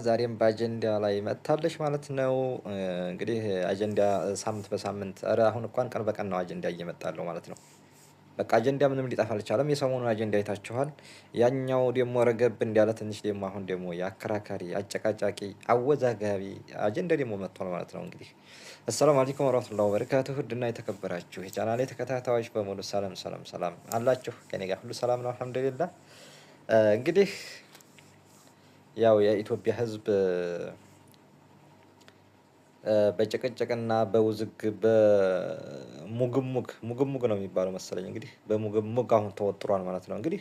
ዛሬም በአጀንዳ ላይ መጥታለች ማለት ነው። እንግዲህ አጀንዳ ሳምንት በሳምንት አሁን እንኳን ቀን በቀን ነው አጀንዳ እየመጣለው ማለት ነው። በቃ አጀንዳ ምንም ሊጠፋ አልቻለም። የሰሞኑን አጀንዳ አይታችኋል። ያኛው ደግሞ ረገብ እንዳለ ትንሽ ደግሞ አሁን ደግሞ የአከራካሪ አጨቃጫቂ አወዛጋቢ አጀንዳ ደግሞ መጥቷል ማለት ነው። እንግዲህ አሰላሙ አለይኩም ወራህመቱላሂ ወበረካቱሁ። ውድና የተከበራችሁ የቻናሌ ተከታታዮች በሙሉ ሰላም አላችሁ? ከኔ ጋር ሁሉ ሰላም ነው አልሐምዱሊላህ። እንግዲህ ያው የኢትዮጵያ ሕዝብ በጭቅጭቅና በውዝግብ በሙግሙግ ነው የሚባለው መሰለኝ እንግዲህ በሙግሙግ አሁን ተወጥሯል ማለት ነው። እንግዲህ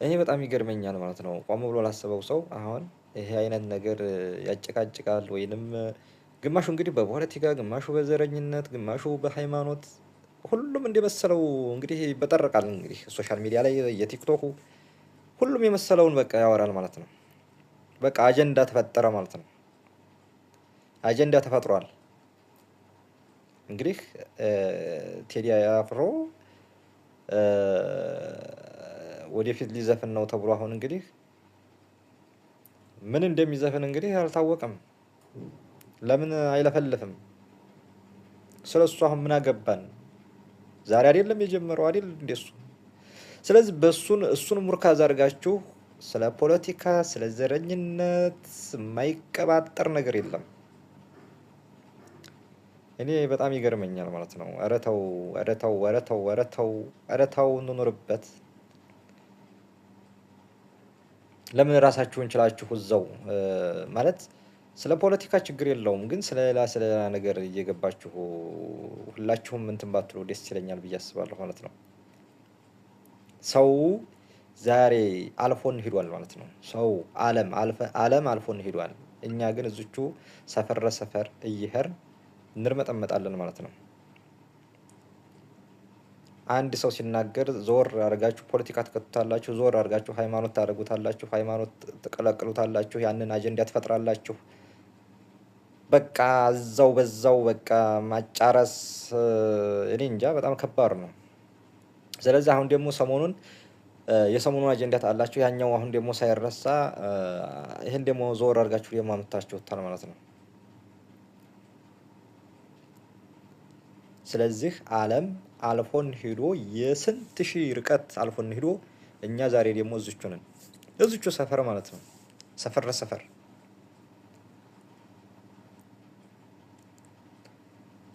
እኔ በጣም ይገርመኛል ማለት ነው። ቆም ብሎ ላሰበው ሰው አሁን ይሄ አይነት ነገር ያጨቃጭቃል ወይንም ግማሹ እንግዲህ በፖለቲካ ግማሹ በዘረኝነት ግማሹ በሃይማኖት ሁሉም እንደመሰለው እንግዲህ ይበጠረቃል። እንግዲህ ሶሻል ሚዲያ ላይ የቲክቶኩ ሁሉም የመሰለውን በቃ ያወራል ማለት ነው። በቃ አጀንዳ ተፈጠረ ማለት ነው። አጀንዳ ተፈጥሯል። እንግዲህ ቴዲ አፍሮ ወደፊት ሊዘፍን ነው ተብሎ አሁን እንግዲህ ምን እንደሚዘፍን እንግዲህ አልታወቀም። ለምን አይለፈልፍም? ስለሱ አሁን ምን አገባን? ዛሬ አይደለም የጀመረው አይደል እንደሱ። ስለዚህ እሱን ሙርካዝ አድርጋችሁ ስለ ፖለቲካ ስለ ዘረኝነት የማይቀባጠር ነገር የለም። እኔ በጣም ይገርመኛል ማለት ነው። ኧረ ተው ኧረ ተው ኧረ ተው ኧረ ተው ኧረ ተው እንኑርበት። ለምን ራሳችሁን ችላችሁ እዛው ማለት ስለ ፖለቲካ ችግር የለውም፣ ግን ስለ ሌላ ነገር እየገባችሁ ሁላችሁም እንትን ባትሉ ደስ ይለኛል ብዬ አስባለሁ ማለት ነው። ሰው ዛሬ አልፎን ሂዷል ማለት ነው። ሰው ዓለም አልፎን ሂዷል። እኛ ግን እዝቹ ሰፈር ለሰፈር እየሄድን እንርመጠመጣለን ማለት ነው። አንድ ሰው ሲናገር ዞር አድርጋችሁ ፖለቲካ ትከቱታላችሁ፣ ዞር አድርጋችሁ ሃይማኖት ታደርጉታላችሁ፣ ሃይማኖት ትቀላቅሉታላችሁ፣ ያንን አጀንዳ ትፈጥራላችሁ። በቃ እዛው በዛው በቃ ማጫረስ እኔ እንጃ በጣም ከባድ ነው። ስለዚህ አሁን ደግሞ የሰሞኑን አጀንዳ ታላችሁ፣ ያኛው አሁን ደግሞ ሳይረሳ ይሄን ደግሞ ዞር አድርጋችሁ ደግሞ አምጥታችሁታል ማለት ነው። ስለዚህ ዓለም አልፎን ሄዶ የስንት ሺህ ርቀት አልፎን ሄዶ እኛ ዛሬ ደግሞ እዝቹ ነን። እዝቹ ሰፈር ማለት ነው። ሰፈር ለሰፈር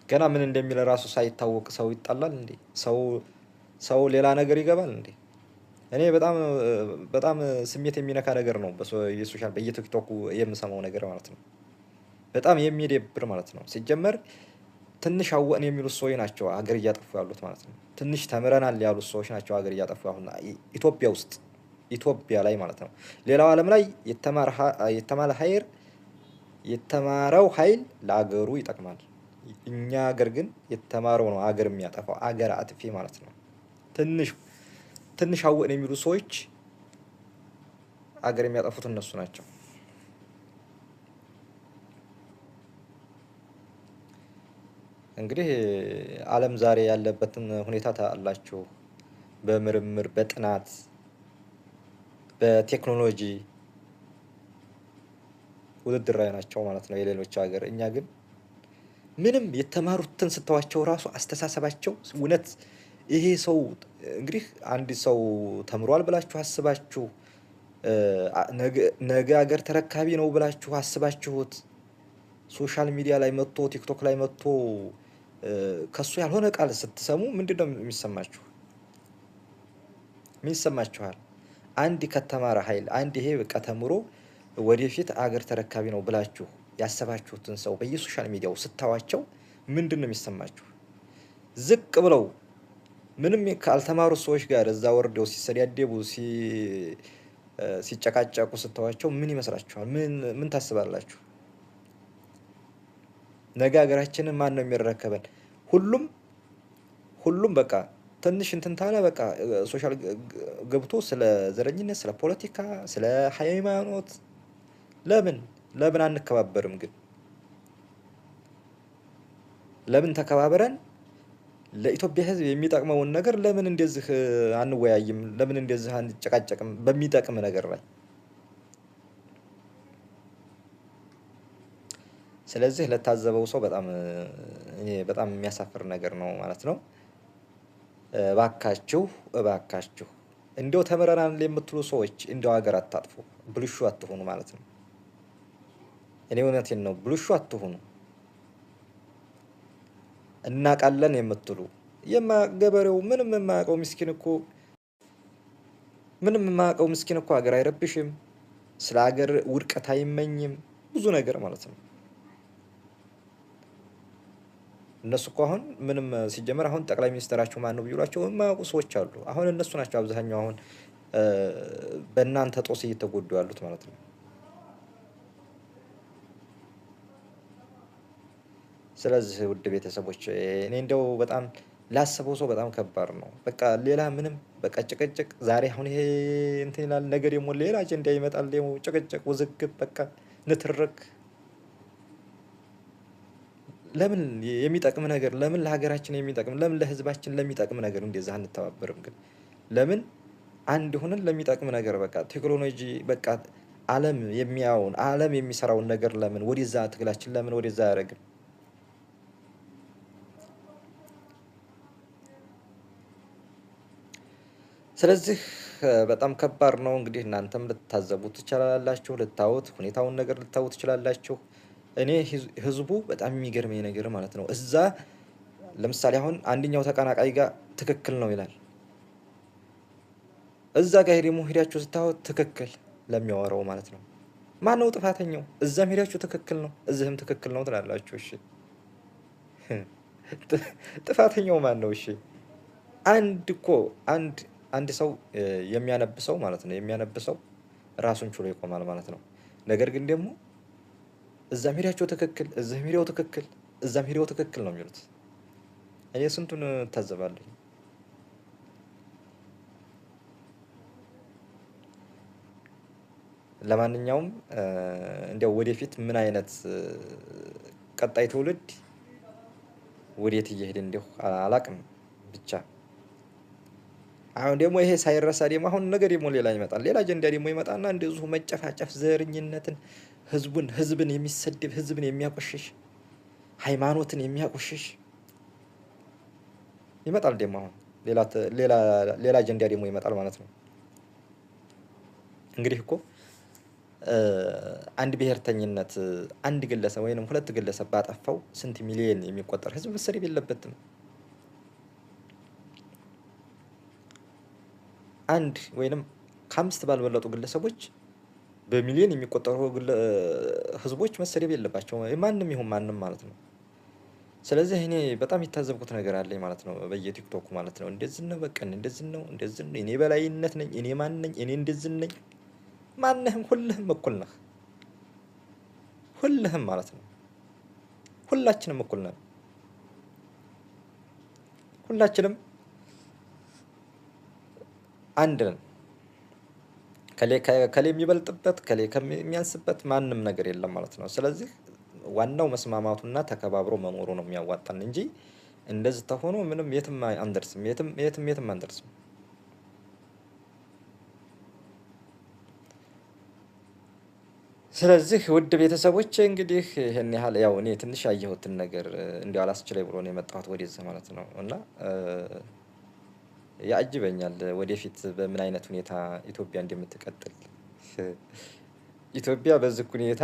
ገና ምን እንደሚል ራሱ ሳይታወቅ ሰው ይጣላል እንዴ? ሰው ሌላ ነገር ይገባል እንዴ? እኔ በጣም ስሜት የሚነካ ነገር ነው በየቲክቶኩ የምሰማው ነገር ማለት ነው። በጣም የሚደብር ማለት ነው። ሲጀመር ትንሽ አወቅን የሚሉት ሰዎች ናቸው ሀገር እያጠፉ ያሉት ማለት ነው። ትንሽ ተምረናል ያሉት ሰዎች ናቸው ሀገር እያጠፉ አሁን ኢትዮጵያ ላይ ማለት ነው። ሌላው ዓለም ላይ የተማረው ኃይል ለአገሩ ይጠቅማል። እኛ ሀገር ግን የተማረው ነው ሀገር የሚያጠፋው፣ አገር አጥፊ ማለት ነው። ትንሽ አወቅን የሚሉ ሰዎች አገር የሚያጠፉት እነሱ ናቸው። እንግዲህ ዓለም ዛሬ ያለበትን ሁኔታ ታያላችሁ። በምርምር በጥናት በቴክኖሎጂ ውድድር ላይ ናቸው ማለት ነው የሌሎች ሀገር። እኛ ግን ምንም የተማሩትን ስተዋቸው ራሱ አስተሳሰባቸው እውነት ይሄ ሰው እንግዲህ አንድ ሰው ተምሯል ብላችሁ አስባችሁ ነገ ሀገር ተረካቢ ነው ብላችሁ አስባችሁት ሶሻል ሚዲያ ላይ መጥቶ ቲክቶክ ላይ መጥቶ ከሱ ያልሆነ ቃል ስትሰሙ ምንድነው የሚሰማችሁ? ምን ይሰማችኋል? አንድ ከተማረ ኃይል አንድ ይሄ በቃ ተምሮ ወደፊት አገር ተረካቢ ነው ብላችሁ ያሰባችሁትን ሰው በየሶሻል ሚዲያው ስታዋቸው ምንድነው የሚሰማችሁ? ዝቅ ብለው ምንም ካልተማሩ ሰዎች ጋር እዛ ወርደው ሲሰዳደቡ ሲጨቃጨቁ ስታዋቸው ምን ይመስላችኋል? ምን ታስባላችሁ? ነገ ሀገራችንን ማን ነው የሚረከበን? ሁሉም በቃ ትንሽ እንትን ታለ በቃ ሶሻል ገብቶ ስለ ዘረኝነት ስለ ፖለቲካ ስለ ሃይማኖት ለምን አንከባበርም? ግን ለምን ተከባብረን ለኢትዮጵያ ሕዝብ የሚጠቅመውን ነገር ለምን እንደዚህ አንወያይም? ለምን እንደዚህ አንጨቃጨቅም? በሚጠቅም ነገር ላይ ስለዚህ ለታዘበው ሰው በጣም እኔ በጣም የሚያሳፍር ነገር ነው ማለት ነው። እባካችሁ እባካችሁ እንደው ተምረናል የምትሉ ሰዎች እንደው ሀገር አታጥፉ፣ ብልሹ አትሆኑ ማለት ነው። እኔ እውነቴን ነው፣ ብልሹ አትሆኑ። እናቃለን የምትሉ ገበሬው ምንም የማያውቀው ምስኪን እኮ ሀገር አይረብሽም፣ ስለ ሀገር ውድቀት አይመኝም፣ ብዙ ነገር ማለት ነው። እነሱ እኮ አሁን ምንም ሲጀመር አሁን ጠቅላይ ሚኒስትራቸው ማን ነው ቢሏቸው የማያውቁ ሰዎች አሉ። አሁን እነሱ ናቸው አብዛኛው አሁን በእናንተ ጦስ እየተጎዱ ያሉት ማለት ነው። ስለዚህ ውድ ቤተሰቦች እኔ እንደው በጣም ላስበው ሰው በጣም ከባድ ነው። በቃ ሌላ ምንም በቃ ጭቅጭቅ፣ ዛሬ አሁን ይሄ እንትን ይላል፣ ነገ ደግሞ ሌላ አጀንዳ ይመጣል፣ ደግሞ ጭቅጭቅ፣ ውዝግብ፣ በቃ ንትርክ። ለምን የሚጠቅም ነገር ለምን ለሀገራችን የሚጠቅም ለምን ለህዝባችን ለሚጠቅም ነገር እንደዛ አንተባበርም? ግን ለምን አንድ ሆነን ለሚጠቅም ነገር በቃ ቴክኖሎጂ በቃ ዓለም የሚያውን ዓለም የሚሰራውን ነገር ለምን ወደዛ ትግላችን ለምን ወደዛ አያደርግም? ስለዚህ በጣም ከባድ ነው። እንግዲህ እናንተም ልትታዘቡት ትችላላችሁ፣ ልታዩት ሁኔታውን ነገር ልታዩት ትችላላችሁ። እኔ ህዝቡ በጣም የሚገርመኝ ነገር ማለት ነው እዛ ለምሳሌ አሁን አንደኛው ተቀናቃይ ጋር ትክክል ነው ይላል፣ እዛ ጋር ደግሞ ሄዳችሁ ስታዩት ትክክል ለሚያወራው ማለት ነው። ማን ነው ጥፋተኛው? እዛም ሄዳችሁ ትክክል ነው እዚህም ትክክል ነው ትላላችሁ። እሺ ጥፋተኛው ማን ነው? እሺ አንድ ሰው የሚያነብሰው ማለት ነው የሚያነብሰው ራሱን ችሎ ይቆማል ማለት ነው። ነገር ግን ደግሞ እዛም ሄዳችሁ ትክክል እዚህም ሄደው ትክክል እዛም ሄደው ትክክል ነው የሚሉት። እኔ ስንቱን እታዘባለሁ። ለማንኛውም እንዲያው ወደፊት ምን አይነት ቀጣይ ትውልድ ወዴት እየሄደ እንደው አላቅም። ብቻ አሁን ደግሞ ይሄ ሳይረሳ ደግሞ አሁን ነገር ደግሞ ሌላ ይመጣል፣ ሌላ አጀንዳ ደግሞ ይመጣና እንደዚሁ መጨፋጨፍ፣ ዘረኝነትን፣ ህዝብን የሚሰድብ ህዝብን የሚያቆሽሽ ሃይማኖትን የሚያቆሽሽ ይመጣል። ደግሞ አሁን ሌላ አጀንዳ ደግሞ ይመጣል ማለት ነው። እንግዲህ እኮ አንድ ብሔርተኝነት አንድ ግለሰብ ወይንም ሁለት ግለሰብ ባጠፋው ስንት ሚሊዮን የሚቆጠር ህዝብ መሰደብ የለበትም። አንድ ወይንም ከአምስት ባልበለጡ ግለሰቦች በሚሊዮን የሚቆጠሩ ህዝቦች መሰደብ የለባቸው፣ ማንም ይሁን ማንም ማለት ነው። ስለዚህ እኔ በጣም የታዘብኩት ነገር አለኝ ማለት ነው በየቲክቶኩ ማለት ነው። እንደዚህ ነው በቃ እንደዚህ ነው እኔ በላይነት ነኝ፣ እኔ ማን ነኝ፣ እኔ እንደዚህ ነኝ። ማንህም ሁልህም እኩል ነህ፣ ሁልህም ማለት ነው። ሁላችንም እኩል ነን። ሁላችንም አንድ ነን። ከሌ የሚበልጥበት ከሌ ከሚያንስበት ማንም ነገር የለም ማለት ነው። ስለዚህ ዋናው መስማማቱና ተከባብሮ መኖሩ ነው የሚያዋጣን እንጂ እንደዚህ ተሆኖ ምንም የትም አንደርስም፣ የትም አንደርስም። ስለዚህ ውድ ቤተሰቦች እንግዲህ ይሄን ያህል ያው እኔ ትንሽ ያየሁትን ነገር እንዲያው አላስችለኝ ብሎ ነው የመጣሁት ወደዚህ ማለት ነው። እና ያጅበኛል ወደፊት በምን አይነት ሁኔታ ኢትዮጵያ እንደምትቀጥል። ኢትዮጵያ በዚህ ሁኔታ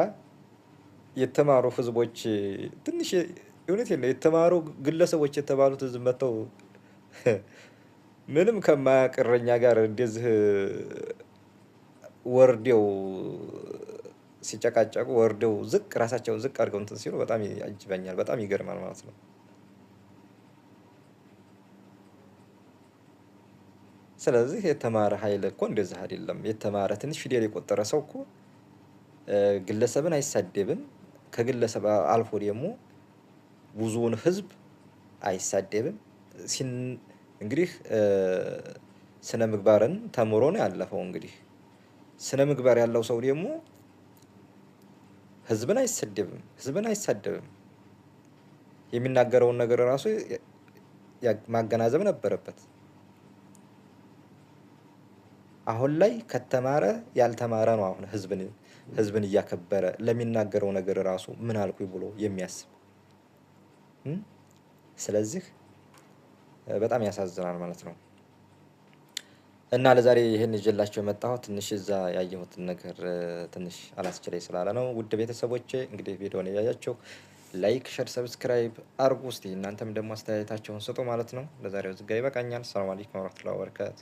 የተማሩ ህዝቦች ትንሽ እውነቴን ነው የተማሩ ግለሰቦች የተባሉት ህዝብ መጥተው ምንም ከማያውቅ እረኛ ጋር እንደዚህ ወርደው ሲጨቃጨቁ ወርደው ራሳቸውን ዝቅ አድርገው እንትን ሲሉ በጣም ያጅበኛል፣ በጣም ይገርማል ማለት ነው። ስለዚህ የተማረ ኃይል እኮ እንደዚህ አይደለም። የተማረ ትንሽ ፊደል የቆጠረ ሰው እኮ ግለሰብን አይሳደብም። ከግለሰብ አልፎ ደግሞ ብዙውን ህዝብ አይሳደብም። እንግዲህ ስነ ምግባርን ተምሮ ነው ያለፈው። እንግዲህ ስነ ምግባር ያለው ሰው ደግሞ ህዝብን አይሳደብም። የሚናገረውን ነገር ራሱ ማገናዘብ ነበረበት። አሁን ላይ ከተማረ ያልተማረ ነው አሁን ህዝብን ህዝብን እያከበረ ለሚናገረው ነገር ራሱ ምን አልኩኝ ብሎ የሚያስብ ስለዚህ በጣም ያሳዝናል ማለት ነው። እና ለዛሬ ይሄን ይዤላችሁ የመጣሁት ትንሽ እዛ ያየሁትን ነገር ትንሽ አላስችለኝ ስላለ ነው። ውድ ቤተሰቦቼ እንግዲህ ቪዲዮውን እያያችሁ ላይክ፣ ሸር፣ ሰብስክራይብ አርጉ። እስቲ እናንተም ደግሞ አስተያየታችሁን ስጡ ማለት ነው። ለዛሬው ዝጋ ይበቃኛል። ሰላም አለይኩም ወራህመቱላሂ ወበረካቱ።